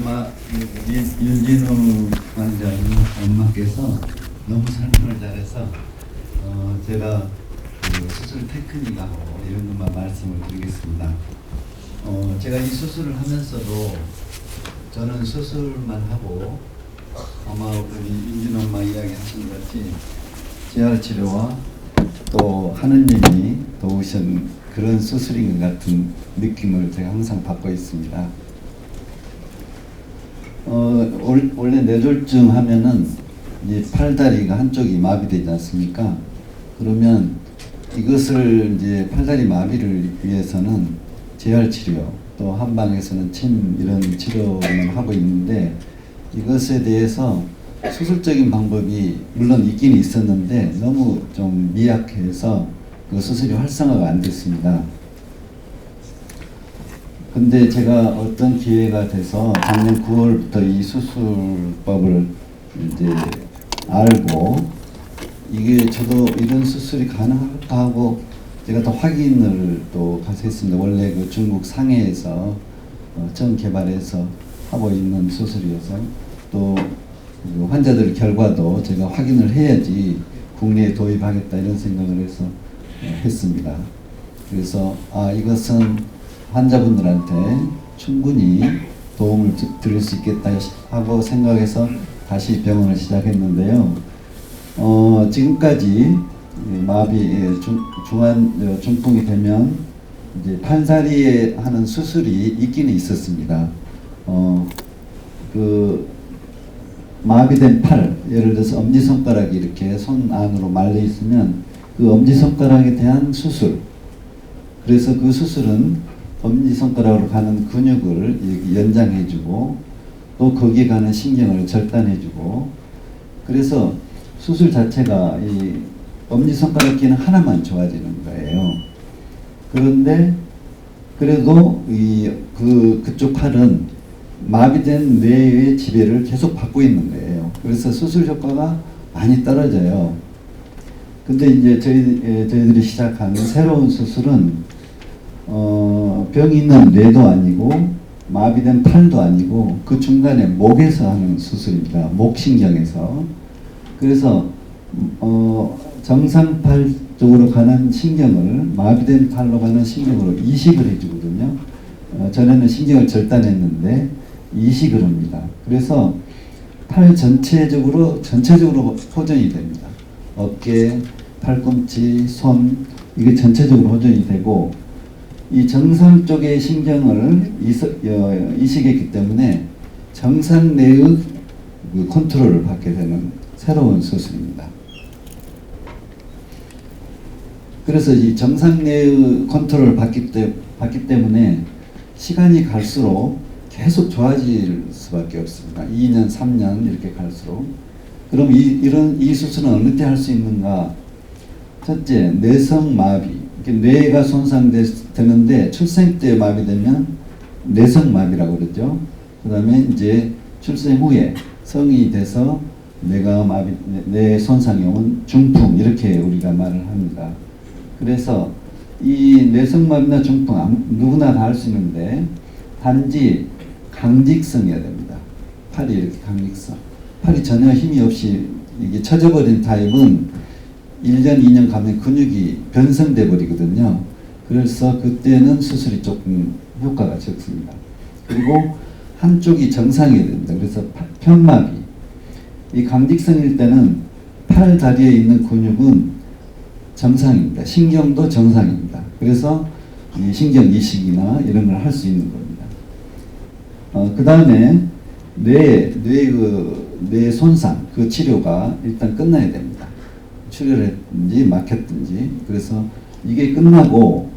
아마 윤진우 환자 엄마께서 너무 설명을 잘해서 제가 그 수술 테크닉하고 이런 것만 말씀을 드리겠습니다. 제가 이 수술을 하면서도 저는 수술만 하고 아마 우리 윤진우 엄마 이야기하신 것 같이 재활 치료와 또 하느님이 도우신 그런 수술인 것 같은 느낌을 제가 항상 받고 있습니다. 원래 뇌졸중 하면은 이제 팔다리가 한쪽이 마비되지 않습니까? 그러면 이것을 이제 팔다리 마비를 위해서는 재활 치료, 또 한방에서는 침 이런 치료만 하고 있는데 이것에 대해서 수술적인 방법이 물론 있긴 있었는데 너무 좀 미약해서 그 수술이 활성화가 안 됐습니다. 근데 제가 어떤 기회가 돼서 작년 9월부터 이 수술법을 이제 알고 이게 저도 이런 수술이 가능할까 하고 제가 또 확인을 또 가서 했습니다. 원래 그 중국 상해에서 처음 개발해서 하고 있는 수술이어서 또 환자들 결과도 제가 확인을 해야지 국내에 도입하겠다 이런 생각을 해서 했습니다. 그래서 이것은 환자분들한테 충분히 도움을 드릴 수 있겠다 하고 생각해서 다시 병원을 시작했는데요. 지금까지 마비 중풍이 되면 이제 판사리에 하는 수술이 있기는 있었습니다. 그 마비된 팔, 예를 들어서 엄지손가락이 이렇게 손 안으로 말려 있으면 그 엄지손가락에 대한 수술, 그래서 그 수술은 엄지손가락으로 가는 근육을 연장해주고 또 거기에 가는 신경을 절단해주고, 그래서 수술 자체가 이 엄지손가락 기능 하나만 좋아지는 거예요. 그런데 그래도 그쪽 팔은 마비된 뇌의 지배를 계속 받고 있는 거예요. 그래서 수술 효과가 많이 떨어져요. 근데 이제 저희들이 시작하는 새로운 수술은 병이 있는 뇌도 아니고 마비된 팔도 아니고 그 중간에 목에서 하는 수술입니다. 목신경에서. 그래서 정상팔 쪽으로 가는 신경을 마비된 팔로 가는 신경으로 이식을 해주거든요. 전에는 신경을 절단했는데 이식을 합니다. 그래서 팔 전체적으로 호전이 됩니다. 어깨, 팔꿈치, 손 이게 전체적으로 호전이 되고, 이 정상 쪽의 신경을 이식했기 때문에 정상 내의 그 컨트롤을 받게 되는 새로운 수술입니다. 그래서 이 정상 내의 컨트롤을 받기 때문에 시간이 갈수록 계속 좋아질 수밖에 없습니다. 2년, 3년 이렇게 갈수록. 그럼 이 수술은 어느 때 할 수 있는가? 첫째, 뇌성 마비. 뇌가 손상되는데 출생 때 마비되면 뇌성 마비라고 그러죠. 그 다음에 이제 출생 후에 성이 돼서 뇌 손상이 오면 중풍 이렇게 우리가 말을 합니다. 그래서 이 뇌성마비나 중풍 누구나 다 할 수 있는데 단지 강직성이어야 됩니다. 팔이 이렇게 강직성. 팔이 전혀 힘이 없이 이게 처져버린 타입은 1년, 2년 가면 근육이 변성돼 버리거든요. 그래서 그때는 수술이 조금 효과가 적습니다. 그리고 한쪽이 정상이어야 됩니다. 그래서 편마비. 이 강직성일 때는 팔 다리에 있는 근육은 정상입니다. 신경도 정상입니다. 그래서 이 신경 이식이나 이런 걸 할 수 있는 겁니다. 그 다음에 뇌 손상 그 치료가 일단 끝나야 됩니다. 출혈을 했든지 막혔든지. 그래서 이게 끝나고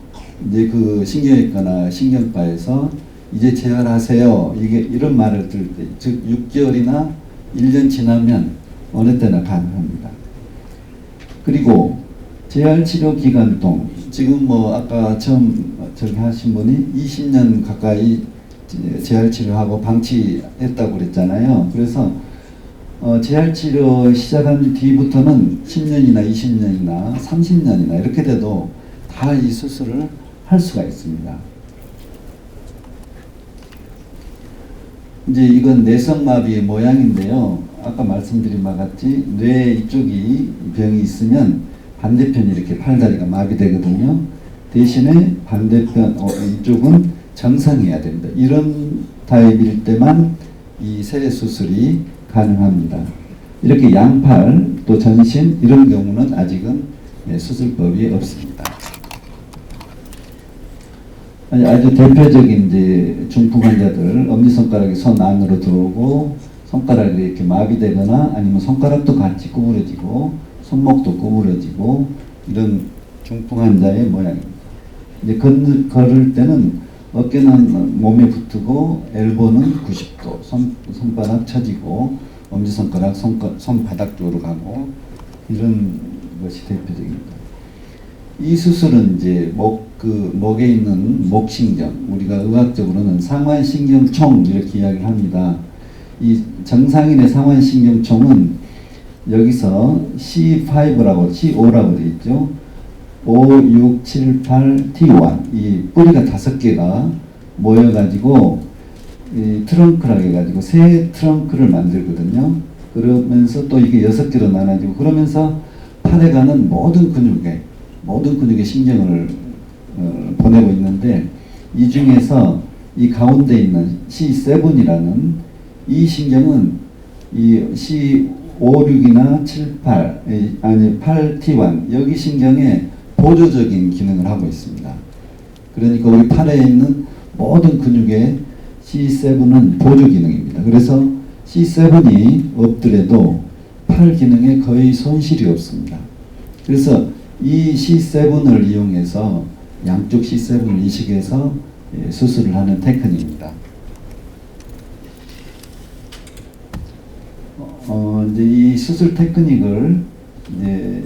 이제 그 신경외과나 신경과에서 이제 재활하세요. 이런 말을 들을 때, 즉 6개월이나 1년 지나면 어느 때나 가능합니다. 그리고 재활치료 기간 동, 지금 뭐 아까 처음 저기 하신 분이 20년 가까이 재활치료하고 방치했다고 그랬잖아요. 그래서 재활치료 시작한 뒤부터는 10년이나 20년이나 30년이나 이렇게 돼도 다 이 수술을 할 수가 있습니다. 이제 이건 뇌성마비의 모양인데요. 아까 말씀드린 바와 같이 뇌 이쪽이 병이 있으면 반대편이 이렇게 팔다리가 마비되거든요. 대신에 반대편 이쪽은 정상이어야 됩니다. 이런 타입일 때만 이 세 수술이 가능합니다. 이렇게 양팔 또 전신 이런 경우는 아직은 수술법이 없습니다. 아주 대표적인 이제 중풍 환자들 엄지손가락이 손 안으로 들어오고 손가락이 이렇게 마비되거나 아니면 손가락도 같이 구부러지고 손목도 구부러지고 이런 중풍 환자의 모양입니다. 이제 걸을 때는 어깨는 몸에 붙고 엘보는 90도 손바닥 처지고 엄지손가락 손바닥 쪽으로 가고 이런 것이 대표적입니다. 이 수술은 이제 목에 있는 목신경, 우리가 의학적으로는 상완신경총 이렇게 이야기를 합니다. 이 정상인의 상완신경총은 여기서 C5라고 되어 있죠. 5, 6, 7, 8, T1 이 뿌리가 5개가 모여가지고 이 트렁크라고 해가지고 새 트렁크를 만들거든요. 그러면서 또 이게 6개로 나눠지고 그러면서 팔에 가는 모든 근육에 신경을 보내고 있는데 이 중에서 이 가운데 있는 C7이라는 이 신경은 이 C5, 6이나 7, 8 아니 8T1 여기 신경에 보조적인 기능을 하고 있습니다. 그러니까 우리 팔에 있는 모든 근육의 C7은 보조 기능입니다. 그래서 C7이 없더라도 팔 기능에 거의 손실이 없습니다. 그래서 이 C7을 이용해서 양쪽 C7을 이식해서 수술을 하는 테크닉입니다. 이제 이 수술 테크닉을 이제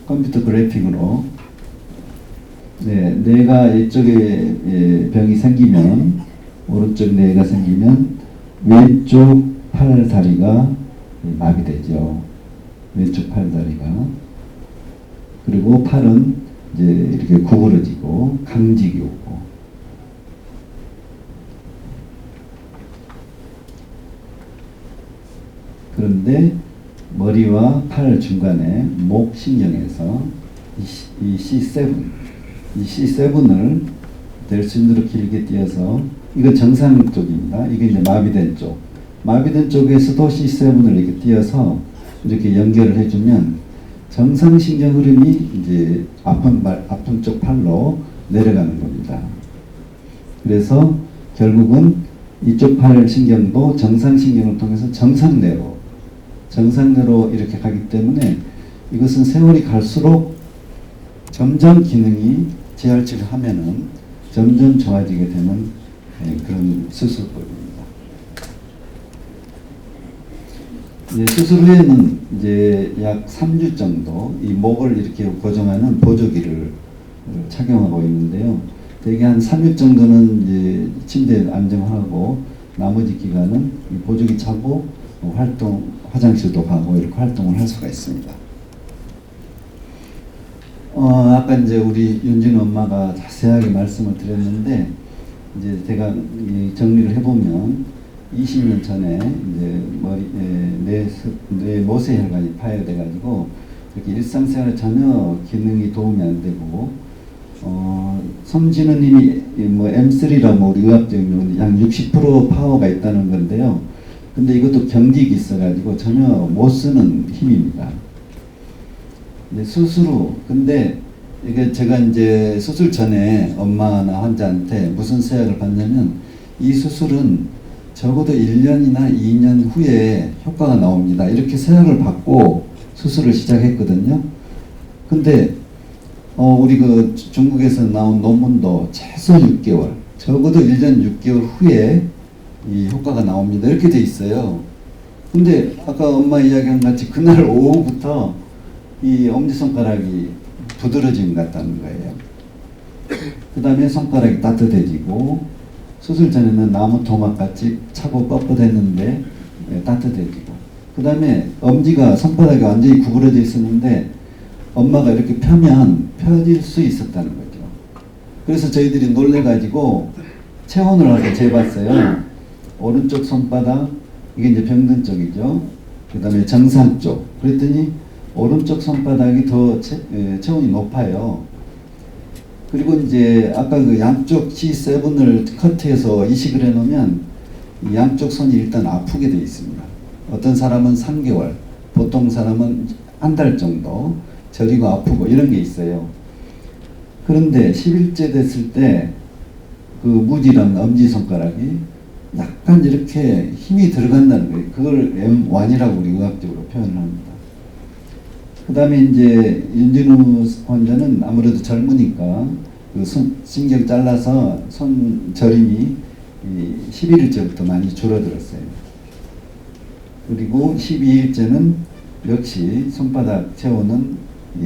컴퓨터 그래픽으로 뇌가 이쪽에 병이 생기면 오른쪽 뇌가 생기면 왼쪽 팔 다리가 마비되죠. 왼쪽 팔 다리가. 그리고 팔은 이제 이렇게 구부러지고 강직이 오고. 그런데 머리와 팔 중간에 목신경에서 이 C7을 델신으로 길게 띄어서 이건 정상 쪽입니다. 이게 이제 마비된 쪽. 마비된 쪽에서도 C7을 이렇게 띄어서 이렇게 연결을 해주면 정상신경 흐름이 이제 아픈 쪽 팔로 내려가는 겁니다. 그래서 결국은 이쪽 팔 신경도 정상신경을 통해서 정상뇌로 이렇게 가기 때문에 이것은 세월이 갈수록 점점 기능이 재활치를 하면은 점점 좋아지게 되는 그런 수술법입니다. 수술 후에는 이제 약 3주 정도 이 목을 이렇게 고정하는 보조기를 착용하고 있는데요. 대개 한 3일 정도는 이제 침대에 안정하고 나머지 기간은 이 보조기 차고 화장실도 가고 이렇게 활동을 할 수가 있습니다. 아까 이제 우리 윤진 엄마가 자세하게 말씀을 드렸는데 이제 제가 정리를 해보면 20년 전에 이제 뇌 모세혈관이 파열돼가지고 이렇게 일상생활에 전혀 기능이 도움이 안 되고 섬진우님이 M3라고 우리 의학적인 용어로 한 60% 파워가 있다는 건데요. 근데 이것도 경직이 있어가지고 전혀 못 쓰는 힘입니다. 수술 후, 근데 이게 제가 이제 수술 전에 엄마나 환자한테 무슨 세약을 받냐면 이 수술은 적어도 1년이나 2년 후에 효과가 나옵니다. 이렇게 세약을 받고 수술을 시작했거든요. 근데 우리 그 중국에서 나온 논문도 최소 6개월, 적어도 1년 6개월 후에 이 효과가 나옵니다. 이렇게 돼 있어요. 근데 아까 엄마 이야기한 같이 그날 오후부터 이 엄지손가락이 부드러짐 같다는 거예요. 그 다음에 손가락이 따뜻해지고 수술 전에는 나무 토막같이 차고 뻣뻣했는데 따뜻해지고 그 다음에 엄지가 손바닥이 완전히 구부러져 있었는데 엄마가 이렇게 펴면 펴질 수 있었다는 거죠. 그래서 저희들이 놀래가지고 체온을 하고 재봤어요. 오른쪽 손바닥, 이게 이제 병든 쪽이죠. 그 다음에 정상 쪽. 그랬더니 오른쪽 손바닥이 더 체온이 높아요. 그리고 이제 아까 그 양쪽 G7을 커트해서 이식을 해놓으면 이 양쪽 손이 일단 아프게 되어 있습니다. 어떤 사람은 3개월, 보통 사람은 한 달 정도 저리고 아프고 이런 게 있어요. 그런데 10일째 됐을 때 그 무지랑 엄지손가락이 약간 이렇게 힘이 들어간다는 거예요. 그걸 M1이라고 우리 의학적으로 표현을 합니다. 그 다음에 이제 윤진우 환자는 아무래도 젊으니까 그 신경 잘라서 손 저림이 11일째부터 많이 줄어들었어요. 그리고 12일째는 역시 손바닥 체온은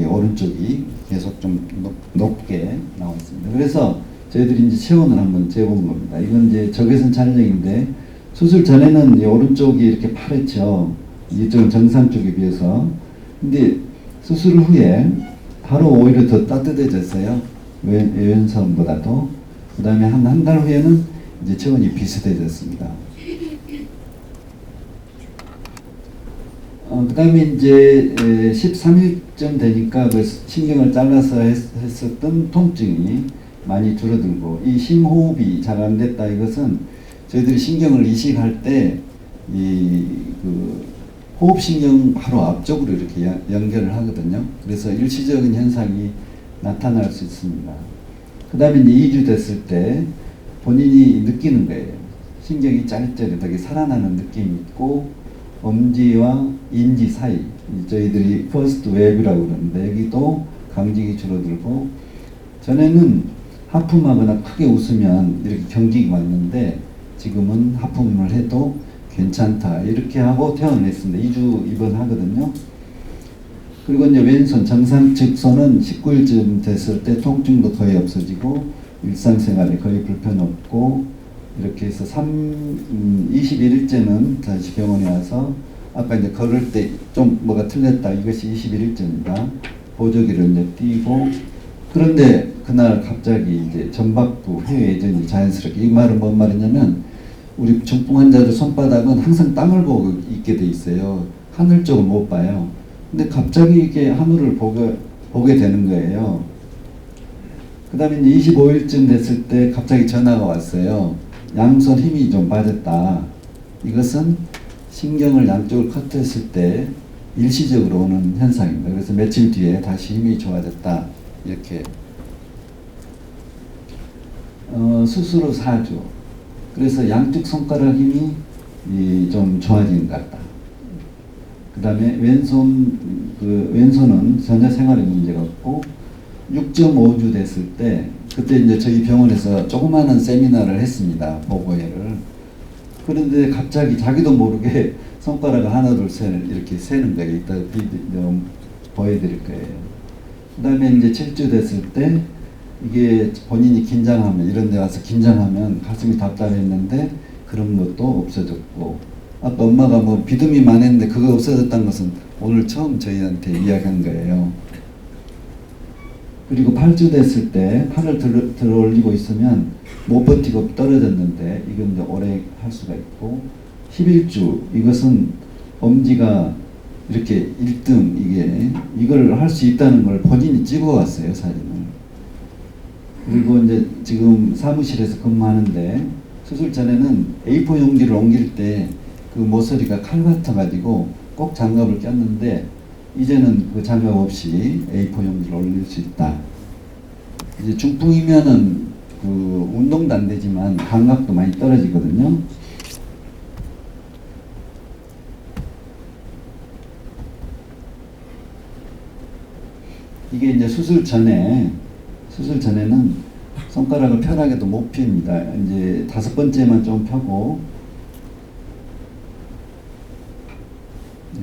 오른쪽이 계속 좀 높게 나왔습니다. 그래서 저희들이 이제 체온을 한번 재본 겁니다. 이건 이제 적외선 촬영인데 수술 전에는 오른쪽이 이렇게 파랬죠. 이쪽은 정상 쪽에 비해서. 근데 수술 후에 바로 오히려 더 따뜻해졌어요. 왼손보다도. 그 다음에 한 달 후에는 이제 체온이 비슷해졌습니다. 그 다음에 이제 13일쯤 되니까 그 신경을 잘라서 했었던 통증이 많이 줄어들고, 이 심호흡이 잘 안 됐다. 이것은 저희들이 신경을 이식할 때 그 호흡신경 바로 앞쪽으로 이렇게 연결을 하거든요. 그래서 일시적인 현상이 나타날 수 있습니다. 그 다음에 이제 2주 됐을 때 본인이 느끼는 거예요. 신경이 짜릿짜릿하게 살아나는 느낌이 있고, 엄지와 인지 사이, 저희들이 퍼스트 웹이라고 그러는데 여기도 강직이 줄어들고, 전에는 하품하거나 크게 웃으면 이렇게 경직이 왔는데 지금은 하품을 해도 괜찮다 이렇게 하고 퇴원했습니다. 2주 입원하거든요. 그리고 이제 왼손 정상측 손은 19일쯤 됐을 때 통증도 거의 없어지고 일상생활에 거의 불편 없고, 이렇게 해서 21일째는 다시 병원에 와서 아까 이제 걸을 때 좀 뭐가 틀렸다, 이것이 21일째입니다. 보조기를 이제 띄고, 그런데 그날 갑자기 이제 전박부 회외전이 자연스럽게, 이 말은 뭔 말이냐면 우리 중풍 환자들 손바닥은 항상 땅을 보고 있게 돼 있어요. 하늘 쪽을 못 봐요. 근데 갑자기 이렇게 하늘을 보게 되는 거예요. 그 다음에 이제 25일쯤 됐을 때 갑자기 전화가 왔어요. 양손 힘이 좀 빠졌다. 이것은 신경을 양쪽을 커트했을 때 일시적으로 오는 현상입니다. 그래서 며칠 뒤에 다시 힘이 좋아졌다. 이렇게. 수술 후 4주. 그래서 양쪽 손가락 힘이 좀 좋아진 것 같다. 그 다음에 왼손은 전혀 생활에 문제가 없고, 6.5주 됐을 때, 그때 이제 저희 병원에서 조그마한 세미나를 했습니다. 보고회를. 그런데 갑자기 자기도 모르게 손가락을 하나, 둘, 셋 이렇게 세는 거예요. 이따 비디오 보여드릴 거예요. 그 다음에 이제 7주 됐을 때, 이게 본인이 긴장하면, 이런 데 와서 긴장하면 가슴이 답답했는데 그런 것도 없어졌고, 아까 엄마가 뭐 비듬이 많았는데 그거 없어졌다는 것은 오늘 처음 저희한테 이야기한 거예요. 그리고 8주 됐을 때 팔을 들어 올리고 있으면 못 버티고 떨어졌는데 이건 이제 오래 할 수가 있고, 11주, 이것은 엄지가 이렇게 1등, 이걸 할 수 있다는 걸 본인이 찍어왔어요, 사진을. 그리고 이제 지금 사무실에서 근무하는데 수술 전에는 A4 용지를 옮길 때 그 모서리가 칼 같아가지고 꼭 장갑을 꼈는데 이제는 그 장갑 없이 A4 용지를 올릴 수 있다. 이제 중풍이면은 그 운동도 안 되지만 감각도 많이 떨어지거든요. 이게 이제 수술 전에는 손가락을 편하게도 못 핍니다. 이제 5번째만 좀 펴고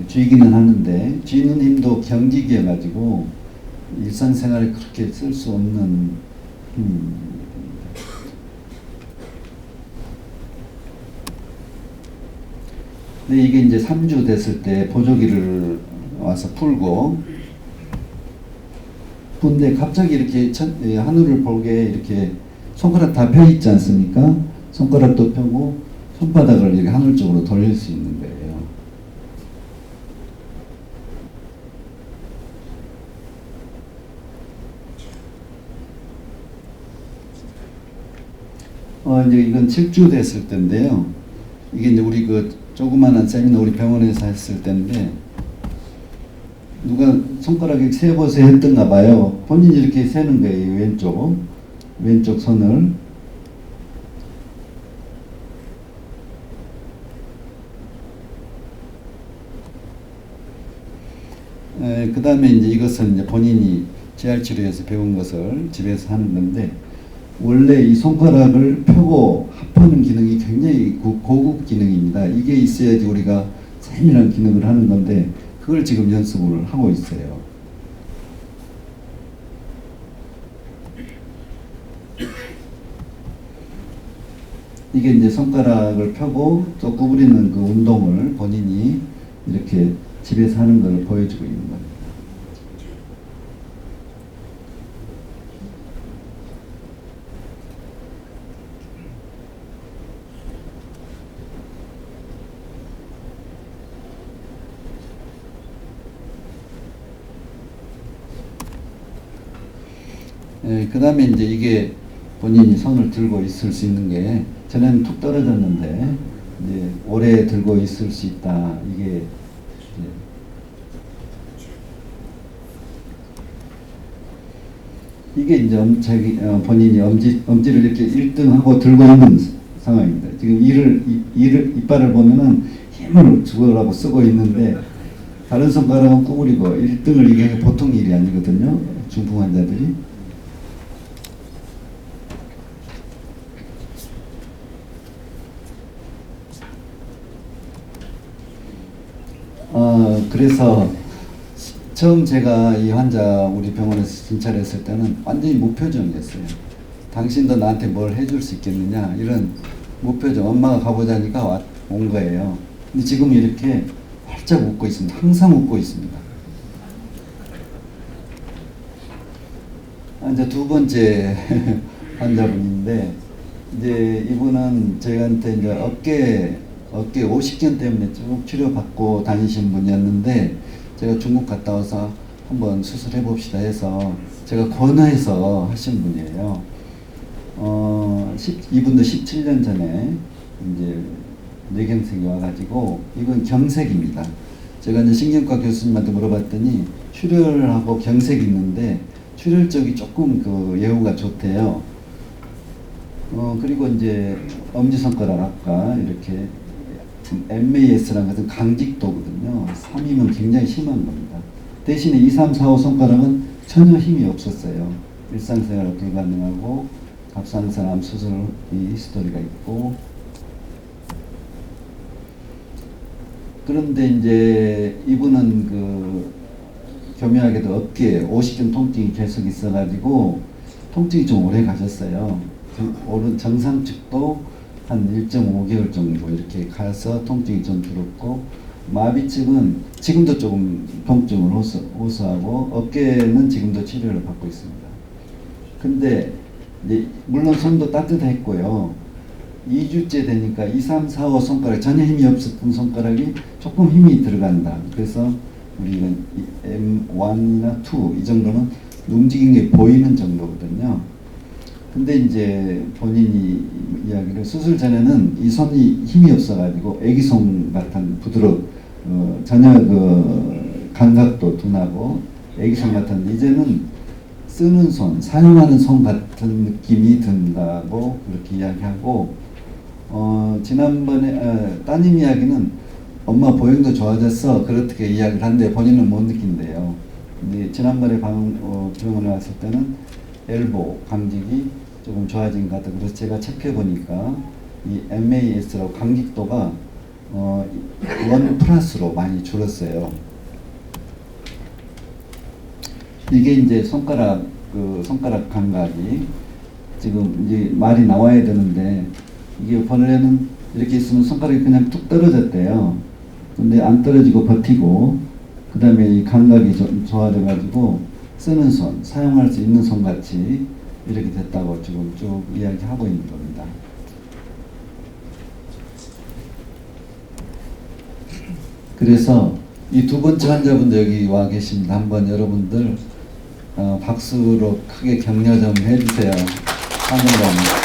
쥐기는 하는데, 쥐는 힘도 경직이어가지고 일상생활에 그렇게 쓸 수 없는 힘입니다. 근데 이게 이제 3주 됐을 때 보조기를 와서 풀고, 근데 갑자기 이렇게 하늘을 보게 이렇게 손가락 다 펴 있지 않습니까? 손가락도 펴고 손바닥을 이렇게 하늘 쪽으로 돌릴 수 있는 거예요. 이제 이건 7주 됐을 때인데요. 이게 이제 우리 그 조그마한 세미나 우리 병원에서 했을 때인데, 누가 손가락에 세보세요 했던가 봐요. 본인이 이렇게 세는 거예요. 왼쪽 손을. 그 다음에 이제 이것은 이제 본인이 재활치료에서 배운 것을 집에서 하는 건데, 원래 이 손가락을 펴고 합하는 기능이 굉장히 고급 기능입니다. 이게 있어야지 우리가 세밀한 기능을 하는 건데, 그걸 지금 연습을 하고 있어요. 이게 이제 손가락을 펴고 또 구부리는 그 운동을 본인이 이렇게 집에서 하는 걸 보여주고 있는 겁니다. 그 다음에 이제 이게 본인이 손을 들고 있을 수 있는 게, 전에는 툭 떨어졌는데 이제 오래 들고 있을 수 있다. 이게 이제 본인이 엄지를 이렇게 1등하고 들고 있는 상황입니다. 지금 이빨을 보면은 힘을 주어라고 쓰고 있는데, 다른 손가락은 구부리고 1등을, 이게 보통 일이 아니거든요. 중풍 환자들이. 그래서 처음 제가 이 환자 우리 병원에서 진찰했을 때는 완전히 무표정이었어요. 당신도 나한테 뭘 해줄 수 있겠느냐, 이런 무표정. 엄마가 가보자니까 온 거예요. 근데 지금 이렇게 활짝 웃고 있습니다. 항상 웃고 있습니다. 이제 두 번째 환자분인데, 이제 이분은 저희한테 이제 어깨 오십견 때문에 쭉 치료받고 다니신 분이었는데, 제가 중국 갔다 와서 한번 수술해 봅시다 해서 제가 권해서 하신 분이에요. 이분도 17년 전에 이제 뇌경색이 와가지고, 이건 경색입니다. 제가 이제 신경과 교수님한테 물어봤더니 출혈하고 경색이 있는데 출혈 쪽이 조금 그 예후가 좋대요. 그리고 이제 엄지손가락 아까 이렇게 MAS라는 것은 강직도거든요. 3이면 굉장히 심한 겁니다. 대신에 2, 3, 4, 5 손가락은 전혀 힘이 없었어요. 일상생활 불가능하고 갑상선암 수술 히스토리가 있고. 그런데 이제 이분은 그 교묘하게도 어깨에 오십견 통증이 계속 있어가지고 통증이 좀 오래 가셨어요. 오른 정상 측도 한 1.5개월 정도 이렇게 가서 통증이 좀 줄었고, 마비 측은 지금도 조금 통증을 호소하고, 어깨는 지금도 치료를 받고 있습니다. 근데 이제 물론 손도 따뜻했고요. 2주째 되니까 2, 3, 4, 5 손가락, 전혀 힘이 없었던 손가락이 조금 힘이 들어간다. 그래서 우리는 M1이나 2 이 정도는 움직이는 게 보이는 정도거든요. 근데 이제 본인이 이야기를, 수술 전에는 이 손이 힘이 없어가지고 애기손 같은 전혀 그 감각도 둔하고 애기손 같은데, 이제는 쓰는 손, 사용하는 손 같은 느낌이 든다고 그렇게 이야기하고, 지난번에 따님 이야기는 엄마 보행도 좋아졌어 그렇게 이야기를 하는데 본인은 못 느낀대요. 근데 지난번에 병원에 왔을 때는 엘보 강직이 조금 좋아진 것 같아요. 그래서 제가 체크해 보니까 이 MAS라고 강직도가 1+로 많이 줄었어요. 이게 이제 손가락 감각이 지금 이제 말이 나와야 되는데, 이게 본래는 이렇게 있으면 손가락이 그냥 툭 떨어졌대요. 근데 안 떨어지고 버티고, 그 다음에 이 감각이 좀 좋아져가지고 쓰는 손, 사용할 수 있는 손 같이 이렇게 됐다고 지금 쭉 이야기하고 있는 겁니다. 그래서 이 두 번째 환자분도 여기 와 계십니다. 한번 여러분들 박수로 크게 격려 좀 해주세요. 환영합니다.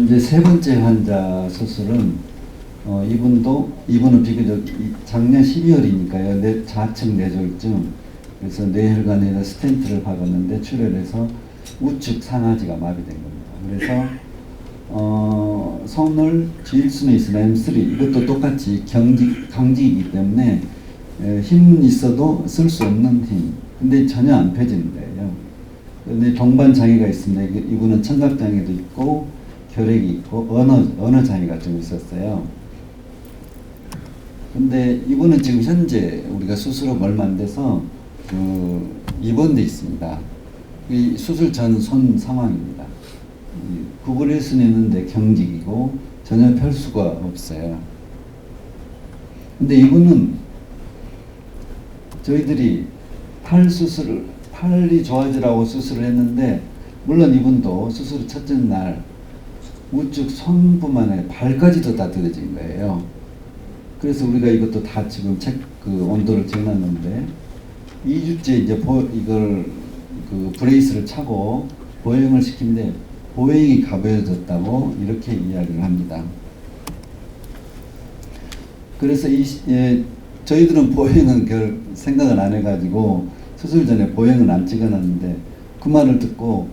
이제 세 번째 환자 수술은 이분은 비교적 작년 12월이니까요. 좌측 뇌졸중, 그래서 뇌혈관에다 스텐트를 박았는데 출혈해서 우측 상하지가 마비된 겁니다. 그래서 손을 쥘 수는 있으나 M3 이것도 똑같이 강직이기 때문에 힘은 있어도 쓸 수 없는 힘. 근데 전혀 안 펴지는 거예요. 근데 동반 장애가 있습니다. 이분은 청각 장애도 있고 결핵이 있고 언어 장애가 좀 있었어요. 근데 이분은 지금 현재 우리가 수술하고 얼마 안 돼서 입원돼 있습니다. 이 수술 전 손 상황입니다. 구부릴 수는 있는데 경직이고 전혀 펼 수가 없어요. 근데 이분은 저희들이 팔이 좋아지라고 수술을 했는데, 물론 이분도 수술 첫째 날 우측 손뿐만 아니라 발까지도 다 들어진 거예요. 그래서 우리가 이것도 다 지금 온도를 재놨는데 2주째 이제 이걸 브레이스를 차고 보행을 시키는데 보행이 가벼워졌다고 이렇게 이야기를 합니다. 그래서 저희들은 보행은 별 생각을 안 해가지고 수술 전에 보행은 안 찍어놨는데, 그 말을 듣고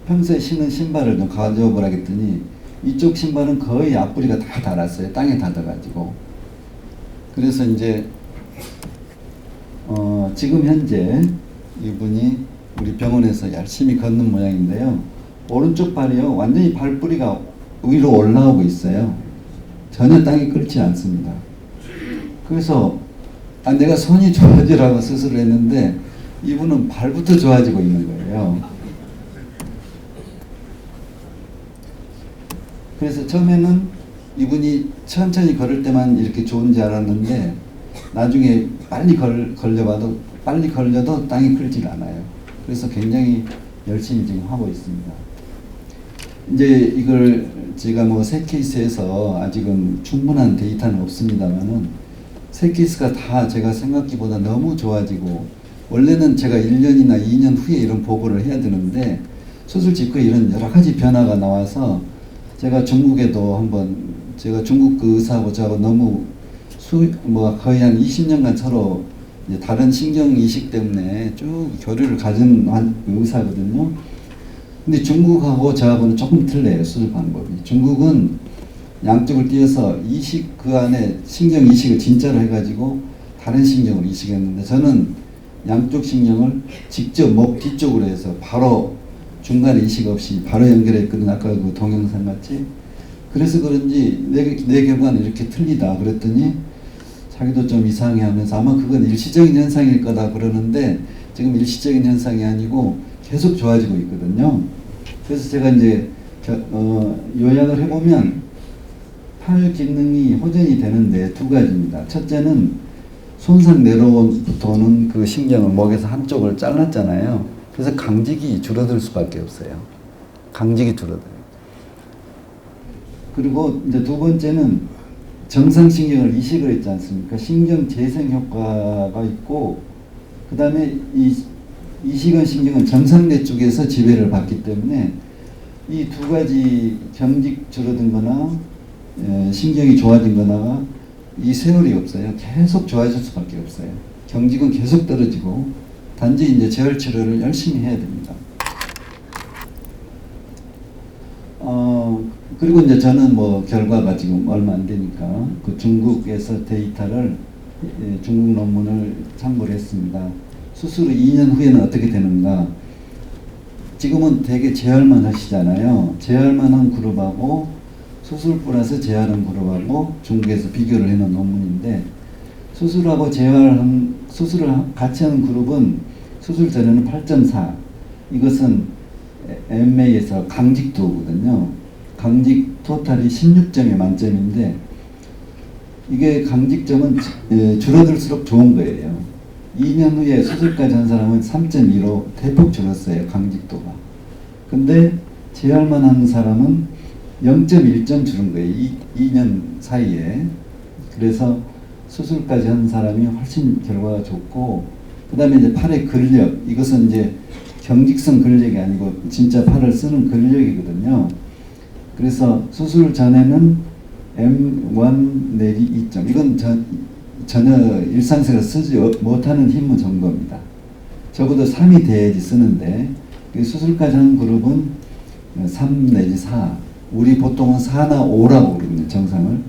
평소에 신는 신발을 좀 가져오 보라 했더니 이쪽 신발은 거의 앞구리가 다 닳았어요. 땅에 닿아가지고. 그래서 이제 지금 현재 이분이 우리 병원에서 열심히 걷는 모양인데요. 오른쪽 발이요, 완전히 발뿌리가 위로 올라오고 있어요. 전혀 땅이 끓지 않습니다. 그래서 내가 손이 좋아지라고 수술을 했는데 이분은 발부터 좋아지고 있는 거예요. 그래서 처음에는 이분이 천천히 걸을 때만 이렇게 좋은지 알았는데 나중에 빨리 걸려도 땅이 끓질 않아요. 그래서 굉장히 열심히 지금 하고 있습니다. 이제 이걸 제가 새 케이스에서 아직은 충분한 데이터는 없습니다만은 세 케이스가 다 제가 생각기보다 너무 좋아지고, 원래는 제가 1년이나 2년 후에 이런 보고를 해야 되는데 수술 직후에 이런 여러 가지 변화가 나와서 제가 중국에도 한번, 제가 중국 그 의사하고 저하고 너무 거의 한 20년간 서로 이제 다른 신경 이식 때문에 쭉 교류를 가진 의사거든요. 근데 중국하고 저하고는 조금 틀려요, 수술 방법이. 중국은 양쪽을 띄어서 그 안에 신경 이식을 진짜로 해가지고 다른 신경을 이식했는데, 저는 양쪽 신경을 직접 목 뒤쪽으로 해서 바로 중간에 이식 없이 바로 연결했거든요. 아까 그 동영상 같이. 그래서 그런지 내 결과는 이렇게 틀리다 그랬더니 자기도 좀 이상해 하면서 아마 그건 일시적인 현상일 거다 그러는데, 지금 일시적인 현상이 아니고 계속 좋아지고 있거든요. 그래서 제가 이제 요약을 해보면 팔 기능이 호전이 되는데 두 가지입니다. 첫째는 손상 내려오는 그 신경을 목에서 한쪽을 잘랐잖아요. 그래서 강직이 줄어들 수밖에 없어요. 강직이 줄어들어요. 그리고 이제 두 번째는 정상신경을 이식을 했지 않습니까? 신경 재생 효과가 있고, 그 다음에 이 이식한 신경은 정상뇌 쪽에서 지배를 받기 때문에 이 두 가지 경직 줄어든 거나 신경이 좋아진 거나 이 세월이 없어요. 계속 좋아질 수밖에 없어요. 경직은 계속 떨어지고, 단지 이제 재활 치료를 열심히 해야 됩니다. 그리고 이제 저는 결과가 지금 얼마 안 되니까 그 중국에서 데이터를, 중국 논문을 참고를 했습니다. 수술 후 2년 후에는 어떻게 되는가. 지금은 되게 재활만 하시잖아요. 재활만 한 그룹하고 수술 플러스 재활한 그룹하고 중국에서 비교를 해놓은 논문인데, 수술을 같이 하는 그룹은 수술 전에는 8.4. 이것은 MA에서 강직도거든요. 강직 토탈이 16점이 만점인데, 이게 강직점은 줄어들수록 좋은 거예요. 2년 후에 수술까지 한 사람은 3.2로 대폭 줄었어요, 강직도가. 근데 재활만 한 사람은 0.1점 줄은 거예요. 2년 사이에. 그래서 수술까지 한 사람이 훨씬 결과가 좋고, 그 다음에 이제 팔의 근력, 이것은 이제 경직성 근력이 아니고 진짜 팔을 쓰는 근력이거든요. 그래서 수술 전에는 M1 내지 2점, 이건 전혀 일상생활 쓰지 못하는 힘의 정도입니다. 적어도 3이 돼야지 쓰는데, 수술까지 한 그룹은 3 내지 4, 우리 보통은 4나 5라고 그러거든요, 정상을.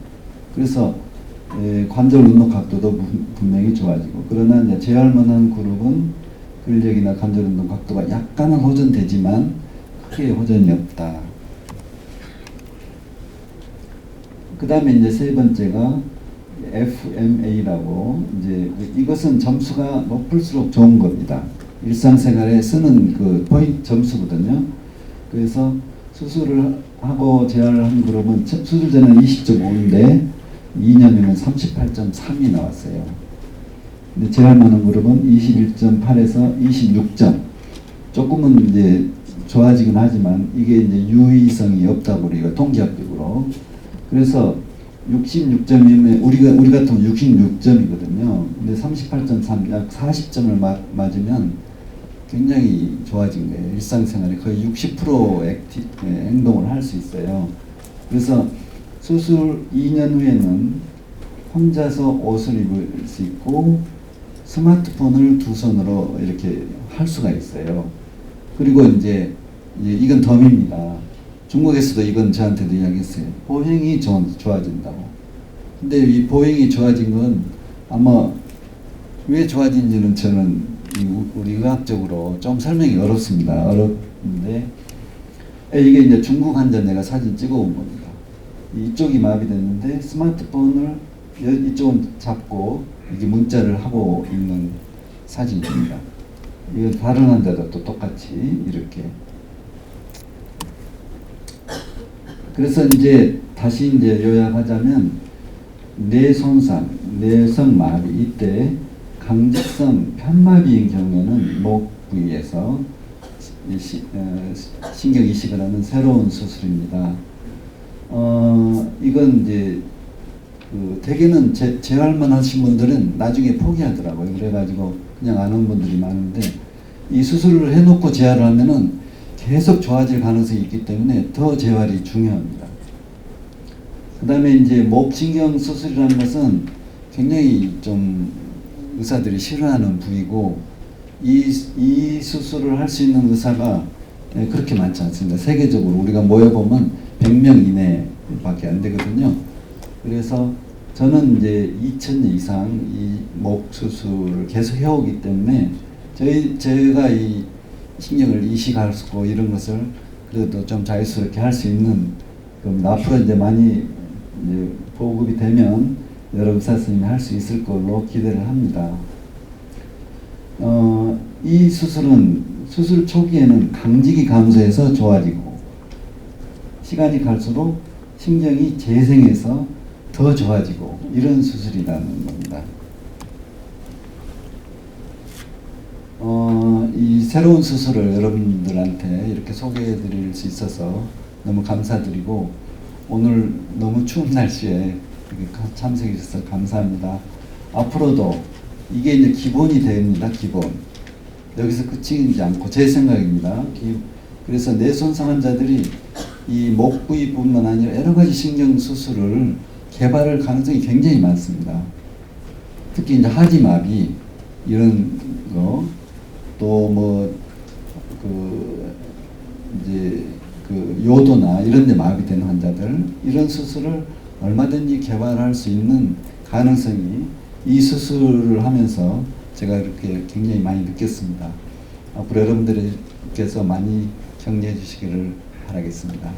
그래서 관절 운동 각도도 분명히 좋아지고, 그러나 이제 재활만한 그룹은 근력이나 관절 운동 각도가 약간은 호전되지만 크게 호전이 없다. 그 다음에 이제 세 번째가 FMA라고, 이제 이것은 점수가 높을수록 좋은 겁니다. 일상생활에 쓰는 그 포인트 점수거든요. 그래서 수술을 하고 재활을 한 그룹은 수술 전에는 20.5인데 2년이면 38.3이 나왔어요. 근데 재활만 한 그룹은 21.8에서 26점. 조금은 이제 좋아지긴 하지만 이게 이제 유의성이 없다고 우리가 통계학적으로. 그래서 66점이면 우리 같으면 66점이거든요. 근데 38.3, 약 40점을 맞으면 굉장히 좋아진 거예요. 일상생활에 거의 60% 행동을 할 수 있어요. 그래서 수술 2년 후에는 혼자서 옷을 입을 수 있고 스마트폰을 두 손으로 이렇게 할 수가 있어요. 그리고 이제 이건 덤입니다. 중국에서도 이건 저한테도 이야기했어요. 보행이 좋아진다고. 근데 이 보행이 좋아진 건 아마 왜 좋아진지는 저는 우리 의학적으로 좀 설명이 어렵습니다. 어렵는데 이게 이제 중국 환자 내가 사진 찍어온 겁니다. 이쪽이 마비됐는데 스마트폰을 이쪽은 잡고 이게 문자를 하고 있는 사진입니다. 이건 다른 환자도 또 똑같이 이렇게. 그래서 이제 다시 이제 요약하자면 뇌 손상, 뇌성 마비, 이때 강직성 편마비인 경우에는 목 부위에서 신경 이식을 하는 새로운 수술입니다. 이건 이제 대개는 재활만 하신 분들은 나중에 포기하더라고요. 그래가지고 그냥 안 온 분들이 많은데, 이 수술을 해놓고 재활을 하면은 계속 좋아질 가능성이 있기 때문에 더 재활이 중요합니다. 그 다음에 이제 목신경 수술이라는 것은 굉장히 좀 의사들이 싫어하는 부위고, 이 수술을 할 수 있는 의사가 그렇게 많지 않습니다. 세계적으로 우리가 모여보면 100명 이내밖에 안 되거든요. 그래서 저는 이제 2000년 이상 이 목 수술을 계속 해오기 때문에 제가 이 신경을 이식할 수 있고 이런 것을 그래도 좀 자유스럽게 할 수 있는, 그럼 앞으로 이제 많이 이제 보급이 되면 여러 의사 선생님이 할 수 있을 걸로 기대를 합니다. 이 수술은 수술 초기에는 강직이 감소해서 좋아지고 시간이 갈수록 신경이 재생해서 더 좋아지고 이런 수술이라는 겁니다. 이 새로운 수술을 여러분들한테 이렇게 소개해 드릴 수 있어서 너무 감사드리고, 오늘 너무 추운 날씨에 참석해 주셔서 감사합니다. 앞으로도 이게 이제 기본이 됩니다. 기본. 여기서 그치지 않고 제 생각입니다. 그래서 뇌손상 환자들이 이 목 부위뿐만 아니라 여러 가지 신경 수술을 개발할 가능성이 굉장히 많습니다. 특히 이제 하지마비 이런 거, 또 뭐 이제 요도나 이런 데 마비되는 환자들, 이런 수술을 얼마든지 개발할 수 있는 가능성이 이 수술을 하면서 제가 이렇게 굉장히 많이 느꼈습니다. 앞으로 여러분들께서 많이 격려해 주시기를 바라겠습니다.